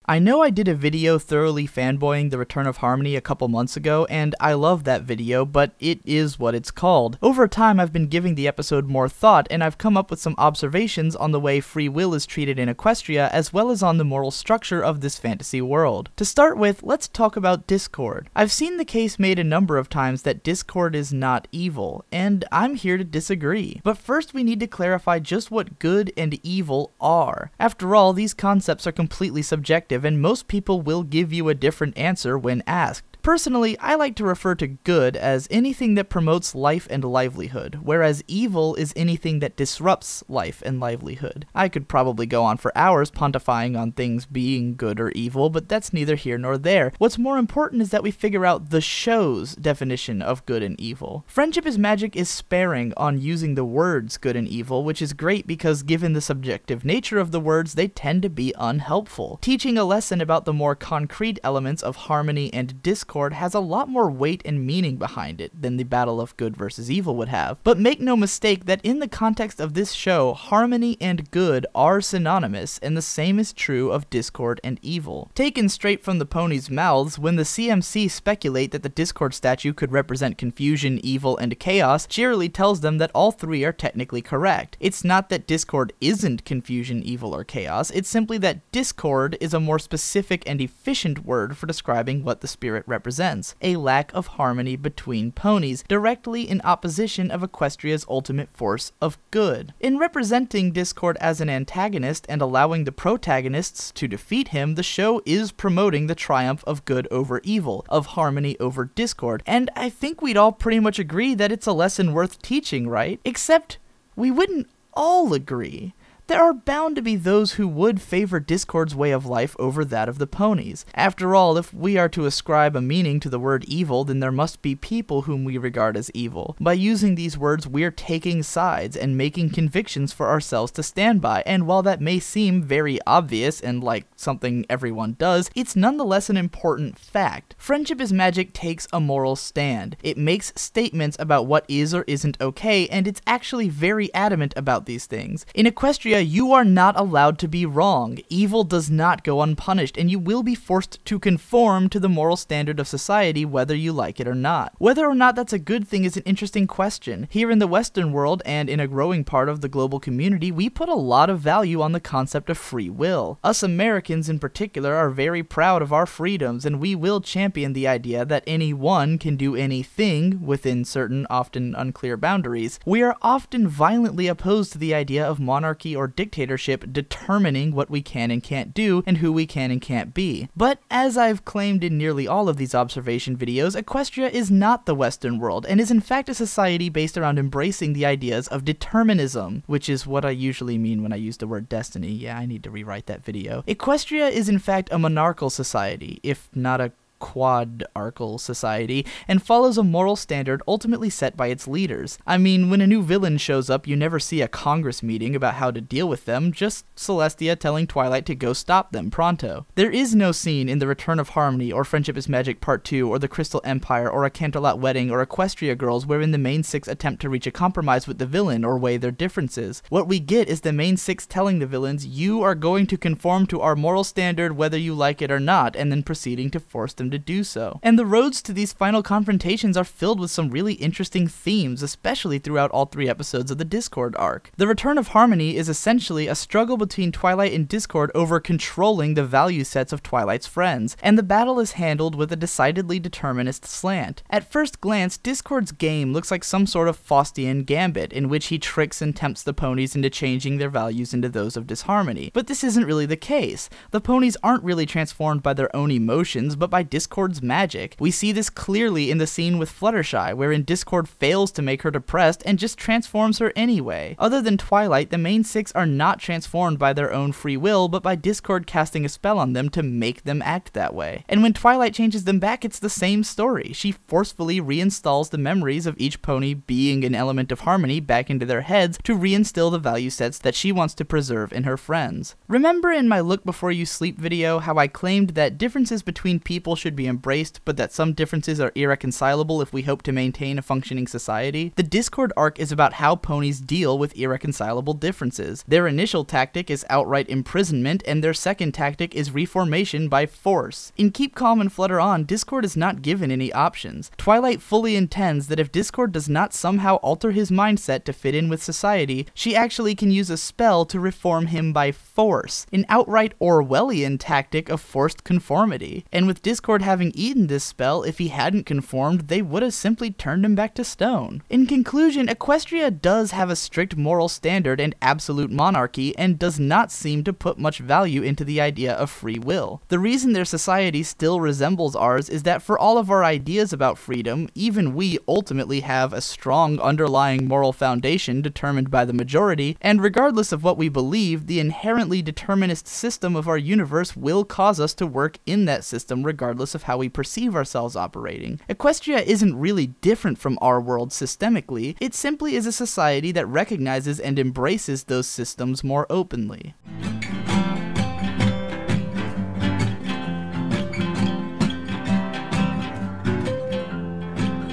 I know I did a video thoroughly fanboying the return of Harmony a couple months ago, and I love that video, but it is what it's called. Over time, I've been giving the episode more thought, and I've come up with some observations on the way free will is treated in Equestria, as well as on the moral structure of this fantasy world. To start with, let's talk about Discord. I've seen the case made a number of times that Discord is not evil, and I'm here to disagree. But first we need to clarify just what good and evil are. After all, these concepts are completely subjective, and most people will give you a different answer when asked. Personally, I like to refer to good as anything that promotes life and livelihood, whereas evil is anything that disrupts life and livelihood. I could probably go on for hours pontifying on things being good or evil, but that's neither here nor there. What's more important is that we figure out the show's definition of good and evil. Friendship is Magic is sparing on using the words good and evil, which is great because given the subjective nature of the words, they tend to be unhelpful. Teaching a lesson about the more concrete elements of harmony and discord has a lot more weight and meaning behind it than the battle of good versus evil would have. But make no mistake that in the context of this show, harmony and good are synonymous, and the same is true of discord and evil. Taken straight from the ponies' mouths, when the CMC speculate that the discord statue could represent confusion, evil, and chaos, cheerily tells them that all three are technically correct. It's not that discord isn't confusion, evil, or chaos, it's simply that discord is a more specific and efficient word for describing what the spirit represents, a lack of harmony between ponies, directly in opposition of Equestria's ultimate force of good. In representing Discord as an antagonist and allowing the protagonists to defeat him, the show is promoting the triumph of good over evil, of harmony over discord, and I think we'd all pretty much agree that it's a lesson worth teaching, right? Except, we wouldn't all agree. There are bound to be those who would favor Discord's way of life over that of the ponies. After all, if we are to ascribe a meaning to the word evil, then there must be people whom we regard as evil. By using these words, we're taking sides and making convictions for ourselves to stand by, and while that may seem very obvious and like something everyone does, it's nonetheless an important fact. Friendship is Magic takes a moral stand. It makes statements about what is or isn't okay, and it's actually very adamant about these things. In Equestria, you are not allowed to be wrong. Evil does not go unpunished, and you will be forced to conform to the moral standard of society whether you like it or not. Whether or not that's a good thing is an interesting question. Here in the Western world, and in a growing part of the global community, we put a lot of value on the concept of free will. Us Americans in particular are very proud of our freedoms, and we will champion the idea that anyone can do anything within certain, often unclear boundaries. We are often violently opposed to the idea of monarchy or dictatorship determining what we can and can't do and who we can and can't be. But as I've claimed in nearly all of these observation videos, Equestria is not the Western world and is in fact a society based around embracing the ideas of determinism, which is what I usually mean when I use the word destiny. Yeah, I need to rewrite that video. Equestria is in fact a monarchical society, if not a quadarchal society, and follows a moral standard ultimately set by its leaders. I mean, when a new villain shows up, you never see a Congress meeting about how to deal with them, just Celestia telling Twilight to go stop them pronto. There is no scene in The Return of Harmony, or Friendship is Magic Part 2, or The Crystal Empire, or A Canterlot Wedding, or Equestria Girls wherein the main six attempt to reach a compromise with the villain or weigh their differences. What we get is the main six telling the villains, you are going to conform to our moral standard whether you like it or not, and then proceeding to force them to do so. And the roads to these final confrontations are filled with some really interesting themes, especially throughout all three episodes of the Discord arc. The Return of Harmony is essentially a struggle between Twilight and Discord over controlling the value sets of Twilight's friends, and the battle is handled with a decidedly determinist slant. At first glance, Discord's game looks like some sort of Faustian gambit, in which he tricks and tempts the ponies into changing their values into those of disharmony. But this isn't really the case. The ponies aren't really transformed by their own emotions, but by Discord's magic. We see this clearly in the scene with Fluttershy, wherein Discord fails to make her depressed and just transforms her anyway. Other than Twilight, the main six are not transformed by their own free will, but by Discord casting a spell on them to make them act that way. And when Twilight changes them back, it's the same story. She forcefully reinstalls the memories of each pony being an element of harmony back into their heads to reinstill the value sets that she wants to preserve in her friends. Remember in my Look Before You Sleep video how I claimed that differences between people should should be embraced, but that some differences are irreconcilable if we hope to maintain a functioning society. The Discord arc is about how ponies deal with irreconcilable differences. Their initial tactic is outright imprisonment, and their second tactic is reformation by force. In Keep Calm and Flutter On, Discord is not given any options. Twilight fully intends that if Discord does not somehow alter his mindset to fit in with society, she actually can use a spell to reform him by force, an outright Orwellian tactic of forced conformity. And with Discord having eaten this spell, if he hadn't conformed, they would have simply turned him back to stone. In conclusion, Equestria does have a strict moral standard and absolute monarchy, and does not seem to put much value into the idea of free will. The reason their society still resembles ours is that for all of our ideas about freedom, even we ultimately have a strong underlying moral foundation determined by the majority, and regardless of what we believe, the inherently determinist system of our universe will cause us to work in that system regardless of how we perceive ourselves operating. Equestria isn't really different from our world systemically, it simply is a society that recognizes and embraces those systems more openly.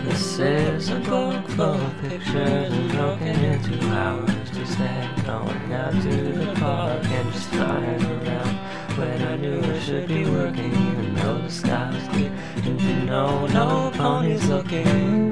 This is a book full of pictures and broken into hours. Just that going out to the park and just flying around when I knew I should be working, even though the sky's clear. And you know, no ponies looking.